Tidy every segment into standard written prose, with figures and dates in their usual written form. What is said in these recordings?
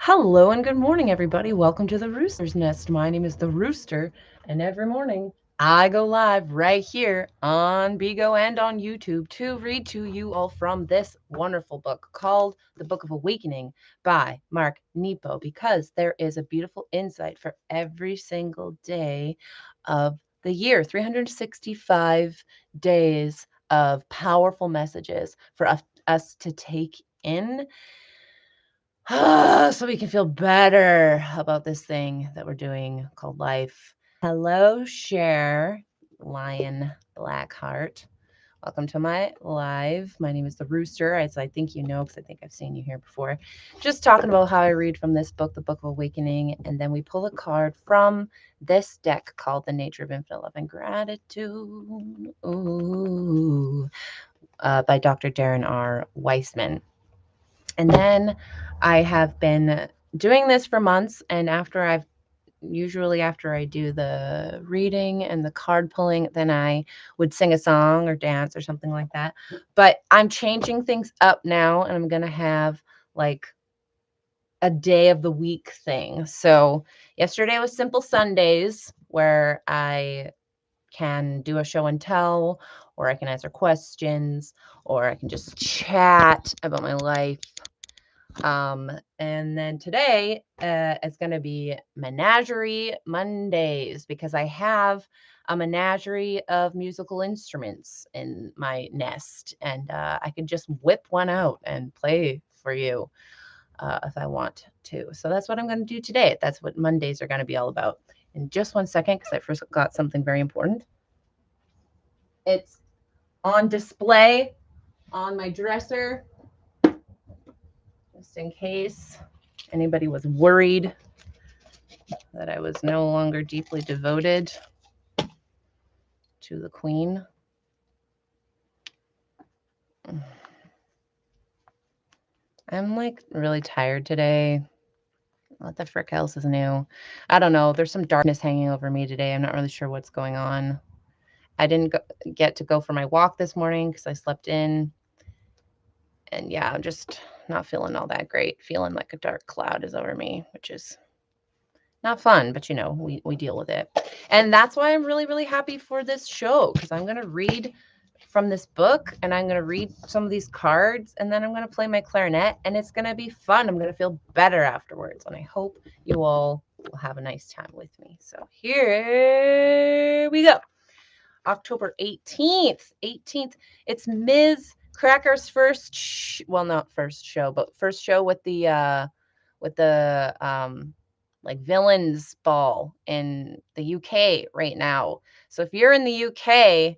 Hello and good morning, everybody. Welcome to the Rooster's Nest. My name is the Rooster, and every morning I go live right here on Bigo and on YouTube to read to you all from this wonderful book called The Book of Awakening by Mark Nepo, because there is a beautiful insight for every single day of the year, 365 days of powerful messages for us to take in so we can feel better about this thing that we're doing called life. Hello, Cher, Lion Blackheart. Welcome to my live. My name is the Rooster, as I think you know, because I think I've seen you here before. Just talking about how I read from this book, The Book of Awakening, and then we pull a card from this deck called The Nature of Infinite Love and Gratitude. By Dr. Darren R. Weissman. And then I have been doing this for months, and after I do the reading and the card pulling, then I would sing a song or dance or something like that. But I'm changing things up now, and I'm going to have like a day of the week thing. So yesterday was Simple Sundays, where I can do a show and tell, or I can answer questions, or I can just chat about my life. And then today it's going to be Menagerie Mondays, because I have a menagerie of musical instruments in my nest, and I can just whip one out and play for you if I want to. So that's what I'm going to do today. That's what Mondays are going to be all about. In just one second, because I first got something very important. It's on display on my dresser, just in case anybody was worried that I was no longer deeply devoted to the Queen. I'm like really tired today. What the frick else is new? I don't know. There's some darkness hanging over me today. I'm not really sure what's going on. I didn't get to go for my walk this morning because I slept in. And yeah, I'm just not feeling all that great. Feeling like a dark cloud is over me, which is not fun, but you know, we deal with it. And that's why I'm really, really happy for this show, because I'm going to read from this book, and I'm going to read some of these cards, and then I'm going to play my clarinet, and it's going to be fun. I'm going to feel better afterwards, and I hope you all will have a nice time with me. So here we go. October 18th. It's Ms. Cracker's first not first show, but first show with the like villains ball in the UK right now. So if you're in the UK,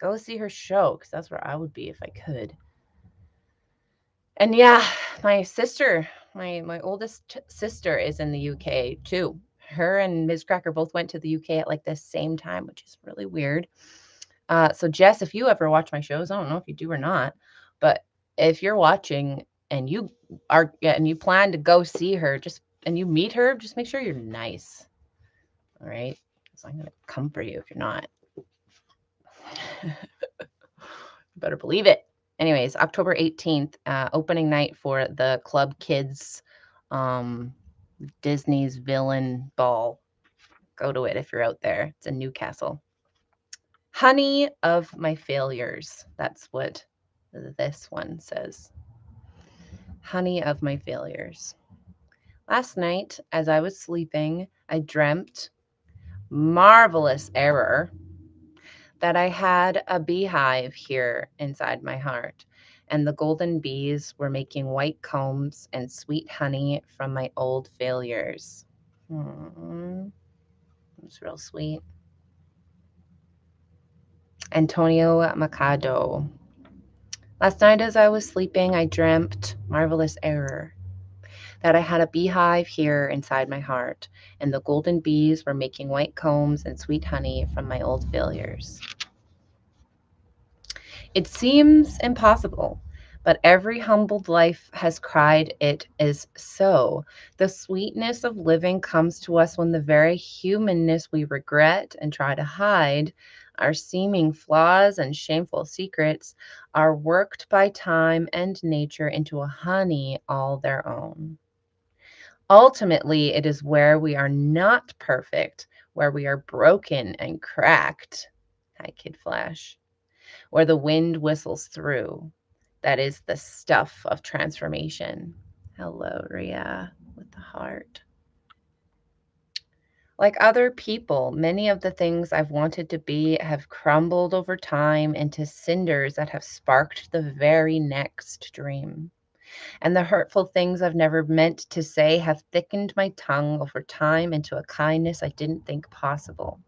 go see her show, because that's where I would be if I could. And yeah, my sister, my oldest sister is in the UK too. Her and Ms. Cracker both went to the UK at like the same time, which is really weird. So Jess, if you ever watch my shows, I don't know if you do or not, but if you're watching and you plan to go see her, and you meet her, just make sure you're nice. All right? So I'm going to come for you if you're not. You better believe it. Anyways, October 18th, opening night for the Club Kids Disney's Villain Ball. Go to it if you're out there. It's in Newcastle. Honey of my failures. That's what this one says. Honey of my failures. Last night, as I was sleeping, I dreamt, marvelous error, that I had a beehive here inside my heart, and the golden bees were making white combs and sweet honey from my old failures. It's real sweet. Antonio Machado. Last night as I was sleeping, I dreamt, marvelous error, that I had a beehive here inside my heart, and the golden bees were making white combs and sweet honey from my old failures. It seems impossible, but every humbled life has cried it is so. The sweetness of living comes to us when the very humanness we regret and try to hide, our seeming flaws and shameful secrets, are worked by time and nature into a honey all their own. Ultimately, it is where we are not perfect, where we are broken and cracked. Hi, Kid Flash. Where the wind whistles through. That is the stuff of transformation. Hello, Ria, with the heart. Like other people, many of the things I've wanted to be have crumbled over time into cinders that have sparked the very next dream. And the hurtful things I've never meant to say have thickened my tongue over time into a kindness I didn't think possible.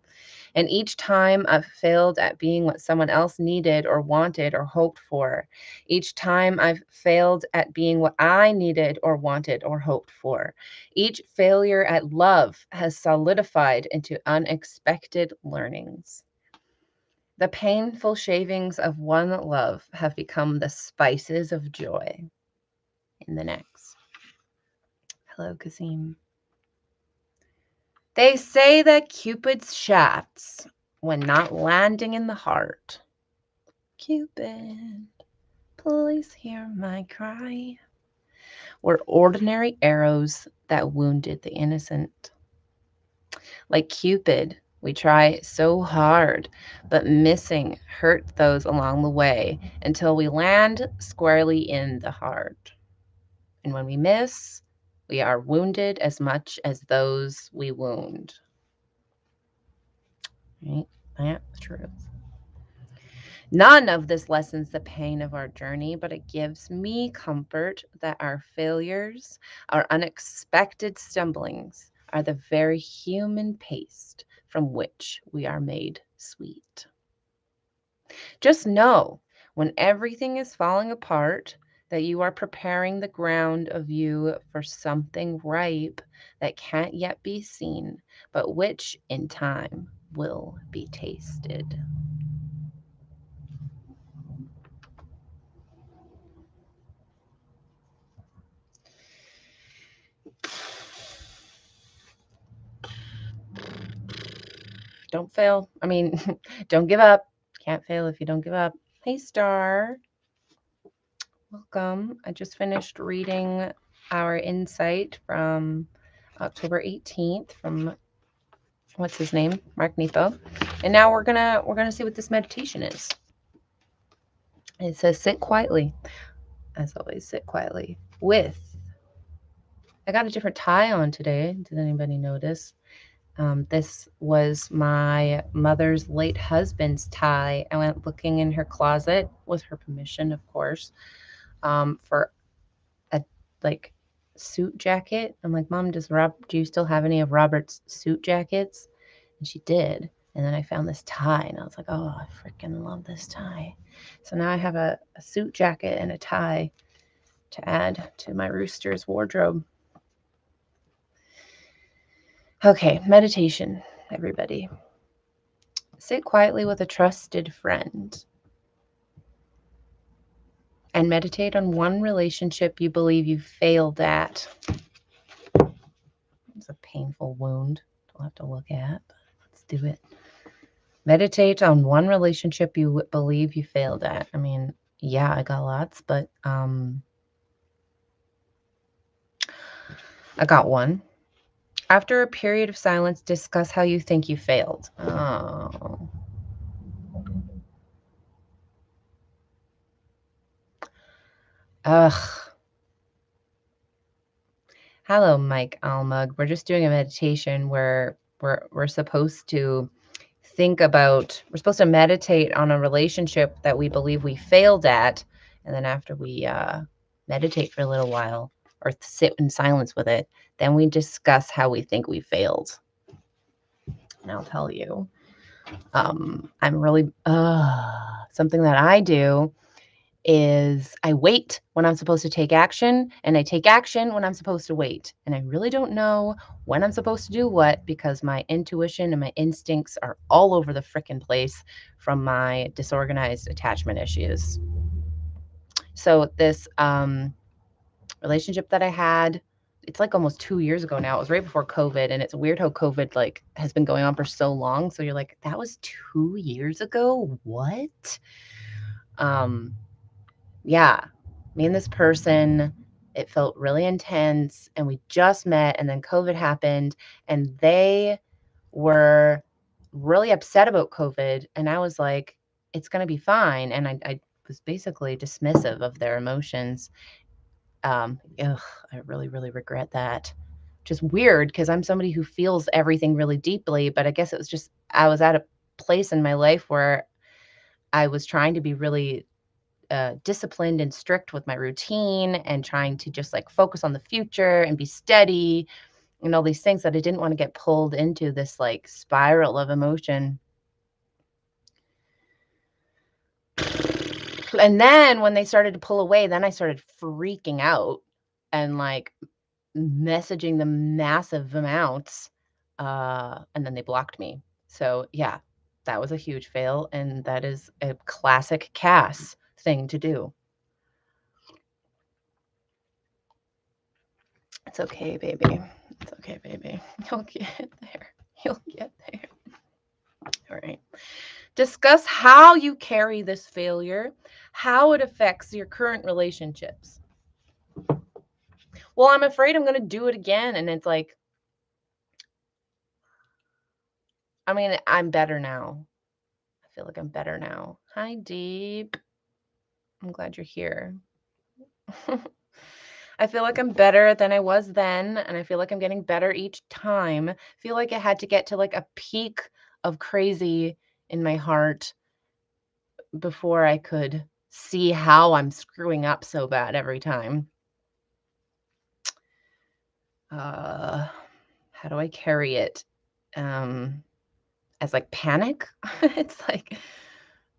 And each time I've failed at being what someone else needed or wanted or hoped for. Each time I've failed at being what I needed or wanted or hoped for. Each failure at love has solidified into unexpected learnings. The painful shavings of one love have become the spices of joy in the next. Hello, Kazim. They say that Cupid's shafts, when not landing in the heart, Cupid, please hear my cry, were ordinary arrows that wounded the innocent. Like Cupid, we try so hard, but missing hurt those along the way until we land squarely in the heart. And when we miss, we are wounded as much as those we wound. Right? That's the truth. None of this lessens the pain of our journey, but it gives me comfort that our failures, our unexpected stumblings, are the very human paste from which we are made sweet. Just know when everything is falling apart that you are preparing the ground of you for something ripe that can't yet be seen, but which in time will be tasted. Don't fail. I mean, don't give up. Can't fail if you don't give up. Hey, Star. Welcome. I just finished reading our insight from October 18th from what's his name? Mark Nepo. And now we're gonna see what this meditation is. It says sit quietly. As always, sit quietly. I got a different tie on today. Did anybody notice? This was my mother's late husband's tie. I went looking in her closet with her permission, of course, for a like suit jacket. I'm like, Mom, do you still have any of Robert's suit jackets? And she did. And then I found this tie and I was like, oh, I freaking love this tie. So now I have a suit jacket and a tie to add to my Rooster's wardrobe. Okay, meditation, everybody. Sit quietly with a trusted friend and meditate on one relationship you believe you failed at. It's a painful wound. I'll have to look at. Let's do it. Meditate on one relationship you believe you failed at. I mean, yeah, I got lots, but I got one. After a period of silence, discuss how you think you failed. Oh. Ugh. Hello, Mike Almug. We're just doing a meditation where we're supposed to we're supposed to meditate on a relationship that we believe we failed at. And then after we meditate for a little while or sit in silence with it, then we discuss how we think we failed. And I'll tell you, I'm really, something that I do is I wait when I'm supposed to take action, and I take action when I'm supposed to wait. And I really don't know when I'm supposed to do what because my intuition and my instincts are all over the frickin' place from my disorganized attachment issues. So this relationship that I had, it's like almost 2 years ago now. It was right before COVID, and it's weird how COVID like has been going on for so long. So you're like, that was 2 years ago? What? Yeah, me and this person, It felt really intense, and we just met, and then COVID happened, and they were really upset about COVID, and I was like, "It's gonna be fine," and I was basically dismissive of their emotions. I really, really regret that. Just weird because I'm somebody who feels everything really deeply, but I guess it was just I was at a place in my life where I was trying to be really disciplined and strict with my routine and trying to just like focus on the future and be steady and all these things that I didn't want to get pulled into this like spiral of emotion. And then when they started to pull away, then I started freaking out and like messaging them massive amounts. And then they blocked me. So yeah, that was a huge fail. And that is a classic Cass thing to do. It's okay, baby. It's okay, baby. You'll get there. You'll get there. All right. Discuss how you carry this failure, how it affects your current relationships. Well, I'm afraid I'm going to do it again. And it's like, I mean, I'm better now. I feel like I'm better now. Hi, Deep. I'm glad you're here. I feel like I'm better than I was then, and I feel like I'm getting better each time. I feel like I had to get to like a peak of crazy in my heart before I could see how I'm screwing up so bad every time. How do I carry it? As like panic? It's like,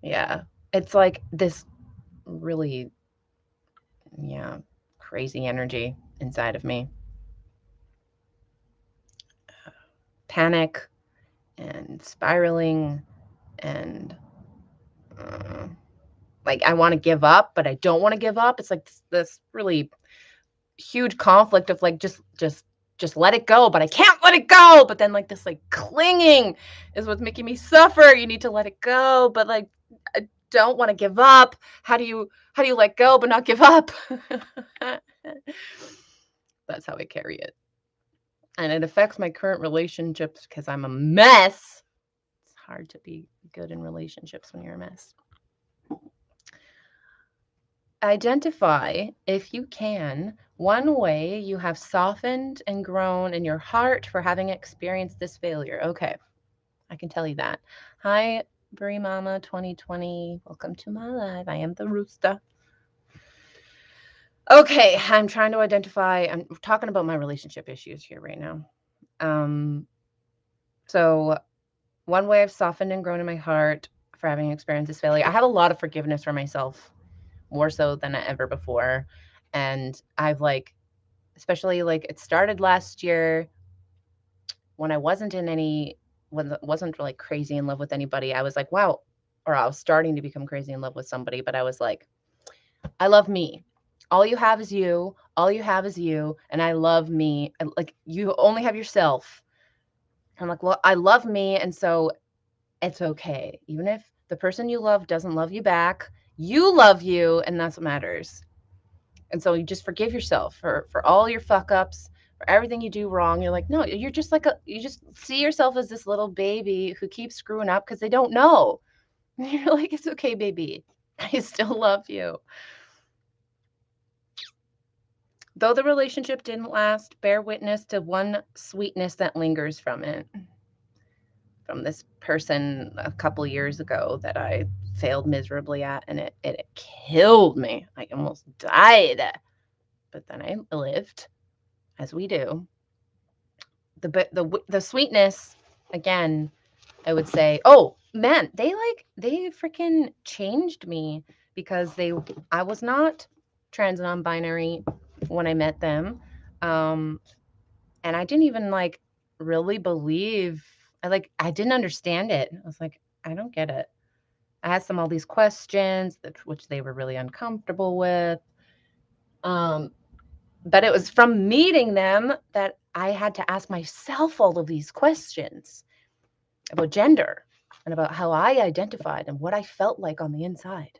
yeah, it's like this really, yeah, crazy energy inside of me. Panic and spiraling and like I want to give up, but I don't want to give up. It's like this really huge conflict of like just let it go, but I can't let it go. But then like this like clinging is what's making me suffer. You need to let it go, but like I don't want to give up. How do you let go but not give up? That's how I carry it. And it affects my current relationships because I'm a mess. It's hard to be good in relationships when you're a mess. Identify, if you can, one way you have softened and grown in your heart for having experienced this failure. Okay, I can tell you that. Hi, Brie Mama 2020. Welcome to my live. I am the Rooster. Okay, I'm trying to identify. I'm talking about my relationship issues here right now. So one way I've softened and grown in my heart for having experienced this failure, I have a lot of forgiveness for myself, more so than ever before. And I've like, especially like it started last year when I wasn't really crazy in love with anybody. I was like, wow, or I was starting to become crazy in love with somebody, but I was like, I love me. All you have is you. All you have is you. And I love me. And like, you only have yourself. I'm like, well, I love me. And so it's okay. Even if the person you love doesn't love you back, you love you. And that's what matters. And so you just forgive yourself for all your fuck ups, for everything you do wrong. You're like, no, you're just like you just see yourself as this little baby who keeps screwing up because they don't know. And you're like, it's okay, baby. I still love you. Though the relationship didn't last, bear witness to one sweetness that lingers from it. From this person a couple years ago that I failed miserably at, and it killed me. I almost died. But then I lived, as we do. The sweetness, again, I would say, oh man, they freaking changed me because I was not trans non-binary when I met them. And I didn't even like really believe, I didn't understand it. I was like, I don't get it. I asked them all these questions which they were really uncomfortable with. But it was from meeting them that I had to ask myself all of these questions about gender and about how I identified and what I felt like on the inside.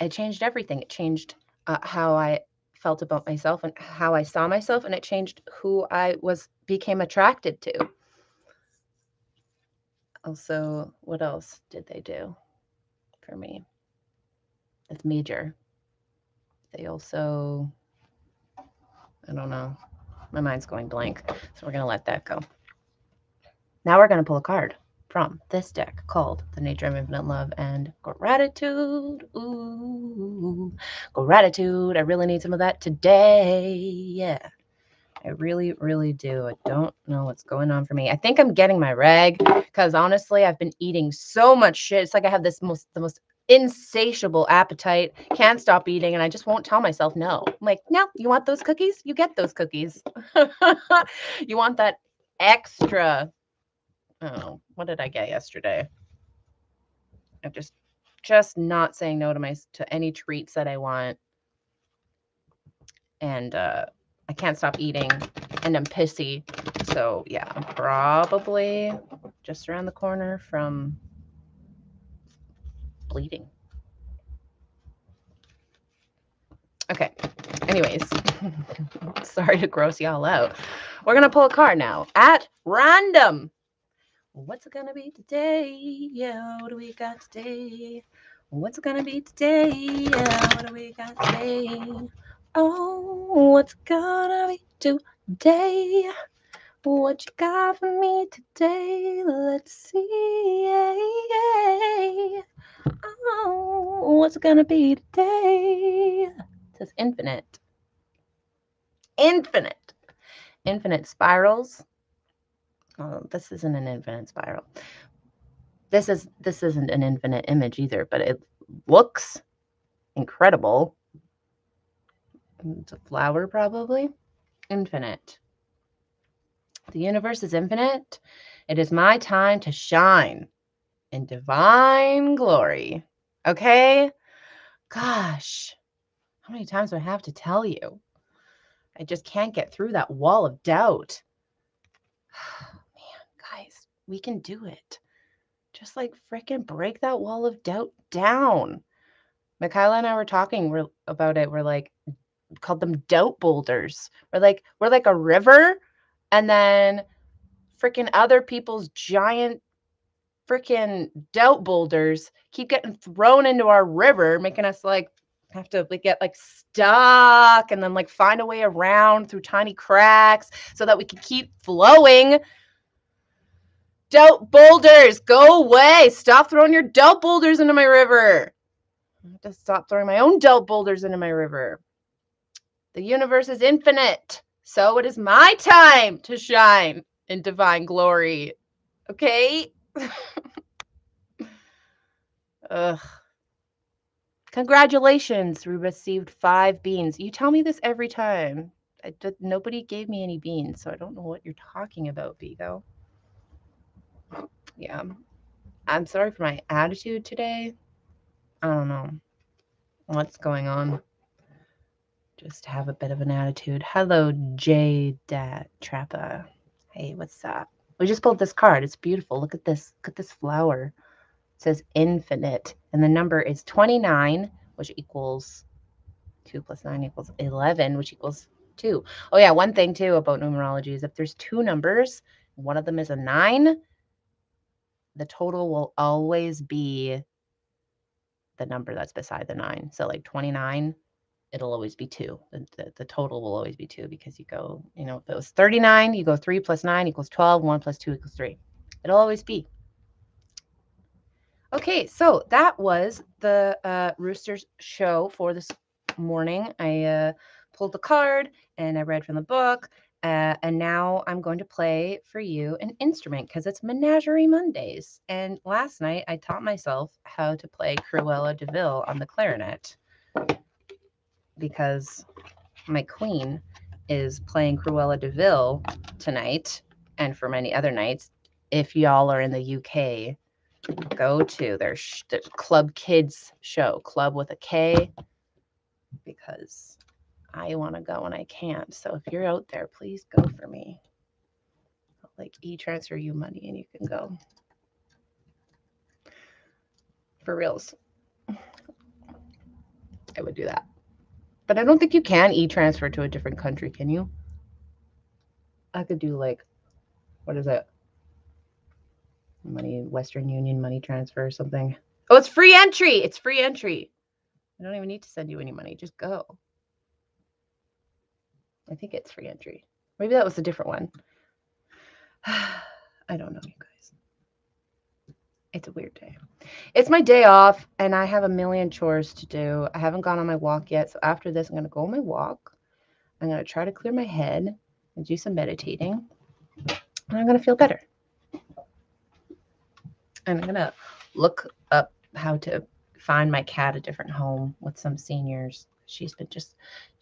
It changed everything. It changed how I felt about myself and how I saw myself, and it changed who I became attracted to. Also, what else did they do for me? It's major. They also, I don't know. My mind's going blank, so we're going to let that go. Now we're going to pull a card from this deck called The Nature of Infinite Love and Gratitude. Ooh, gratitude. I really need some of that today. Yeah, I really, really do. I don't know what's going on for me. I think I'm getting my reg because honestly, I've been eating so much shit. It's like I have the most insatiable appetite, can't stop eating, and I just won't tell myself no. I'm like, no, you want those cookies? You get those cookies. You want that extra. Oh, what did I get yesterday? I'm just not saying no to any treats that I want. And I can't stop eating and I'm pissy. So yeah, I'm probably just around the corner from bleeding. Okay. Anyways, sorry to gross y'all out. We're going to pull a card now at random. What's it going to be today? Yeah, what do we got today? What's it going to be today? Yeah, what do we got today? Oh, what's it going to be today? What you got for me today? Let's see. Oh, what's it going to be today? It says infinite. Infinite. Infinite spirals. Oh, this isn't an infinite spiral. This isn't an infinite image either, but it looks incredible. It's a flower, probably. Infinite. The universe is infinite. It is my time to shine in divine glory. Okay? Gosh, how many times do I have to tell you? I just can't get through that wall of doubt. Man, guys, we can do it. Just like freaking break that wall of doubt down. Michaela and I were talking about it. We're like, called them doubt boulders. We're like a river, and then freaking other people's giant freaking doubt boulders keep getting thrown into our river, making us like have to get like stuck and then like find a way around through tiny cracks so that we can keep flowing. Doubt boulders, go away. Stop throwing your doubt boulders into my river. I have to stop throwing my own doubt boulders into my river. The universe is infinite, so it is my time to shine in divine glory. Okay? Ugh. Congratulations, we received 5 beans. You tell me this every time. Nobody gave me any beans, so I don't know what you're talking about, Vigo. Yeah. I'm sorry for my attitude today. I don't know what's going on. Just have a bit of an attitude. Hello, J. Trappa. Hey, what's up? We just pulled this card. It's beautiful. Look at this. Look at this flower. It says infinite, and the number is 29, which equals 2 plus 9 equals 11, which equals 2. Oh yeah, one thing too about numerology is if there's 2 numbers, one of them is a 9, the total will always be the number that's beside the 9. So like 29, it'll always be 2. The total will always be 2 because you go, if it was 39, you go 3 plus 9 equals 12, 1 plus 2 equals 3. It'll always be. Okay, so that was the Rooster's show for this morning. I pulled the card and I read from the book, and now I'm going to play for you an instrument because it's Menagerie Mondays. And last night I taught myself how to play Cruella de Vil on the clarinet because my queen is playing Cruella de Vil tonight and for many other nights. If y'all are in the UK, go to their Club Kids show, Club with a K, because I want to go and I can't. So if you're out there, please go for me. I'll like e-transfer you money and you can go. For reals. I would do that. But I don't think you can e-transfer to a different country, can you? I could do like, what is it? Western Union money transfer or something. Oh, it's free entry. It's free entry. I don't even need to send you any money. Just go. I think it's free entry. Maybe that was a different one. I don't know, you guys. It's a weird day. It's my day off, and I have a million chores to do. I haven't gone on my walk yet, so after this, I'm going to go on my walk. I'm going to try to clear my head and do some meditating, and I'm going to feel better. And I'm going to look up how to find my cat a different home with some seniors. She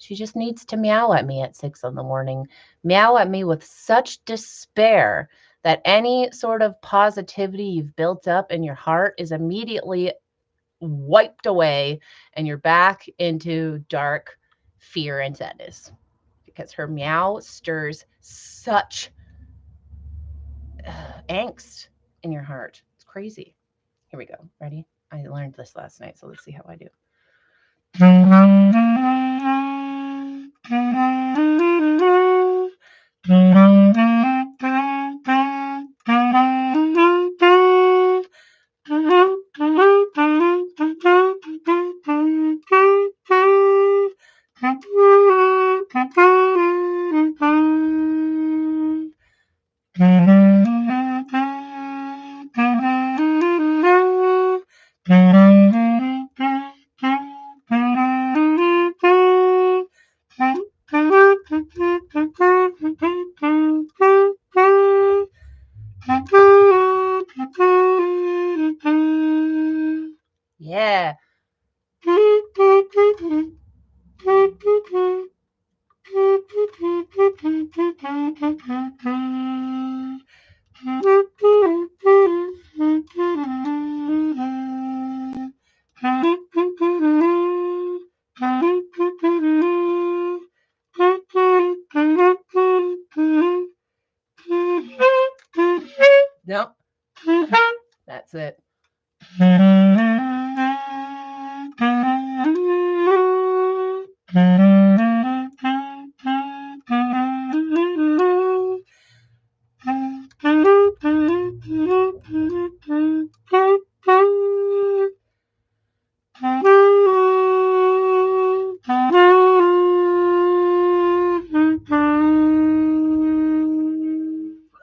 just needs to meow at me at 6 a.m. Meow at me with such despair that any sort of positivity you've built up in your heart is immediately wiped away and you're back into dark fear and sadness because her meow stirs such angst in your heart. It's crazy. Here we go. Ready? I learned this last night, so let's see how I do. Yeah. Nope. That's it.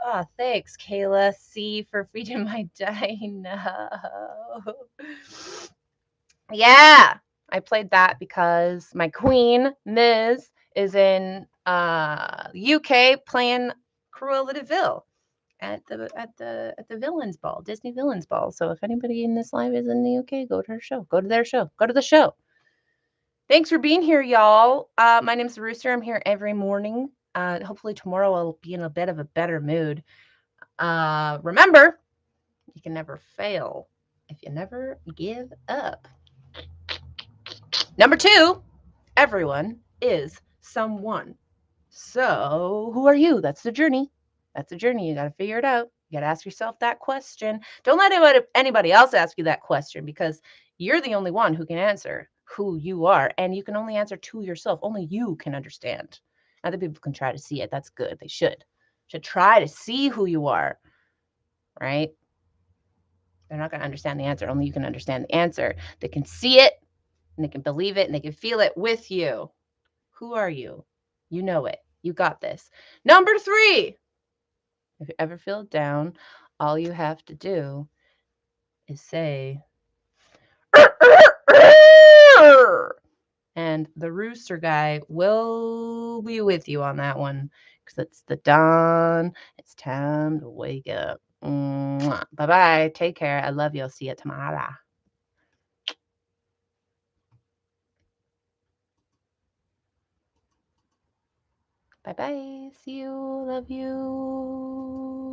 Oh, thanks, Kayla C, for feeding my dino. Yeah, I played that because my queen, Ms., is in UK playing Cruella de Vil at the Villains Ball, Disney Villains Ball. So if anybody in this live is in the UK, go to her show. Go to their show. Go to the show. Thanks for being here, y'all. My name's Rooster. I'm here every morning. Hopefully tomorrow I'll be in a bit of a better mood. Remember, you can never fail if you never give up. Number 2, everyone is someone. So who are you? That's the journey. That's the journey. You got to figure it out. You got to ask yourself that question. Don't let anybody else ask you that question because you're the only one who can answer who you are. And you can only answer to yourself. Only you can understand. Other people can try to see it. That's good. They should try to see who you are, right? They're not going to understand the answer. Only you can understand the answer. They can see it and they can believe it and they can feel it with you. Who are you? You know it. You got this. Number 3, if you ever feel down, all you have to do is say, and the rooster guy will be with you on that one because it's the dawn. It's time to wake up. Bye-bye. Take care. I love you. I'll see you tomorrow. Bye-bye. See you. Love you.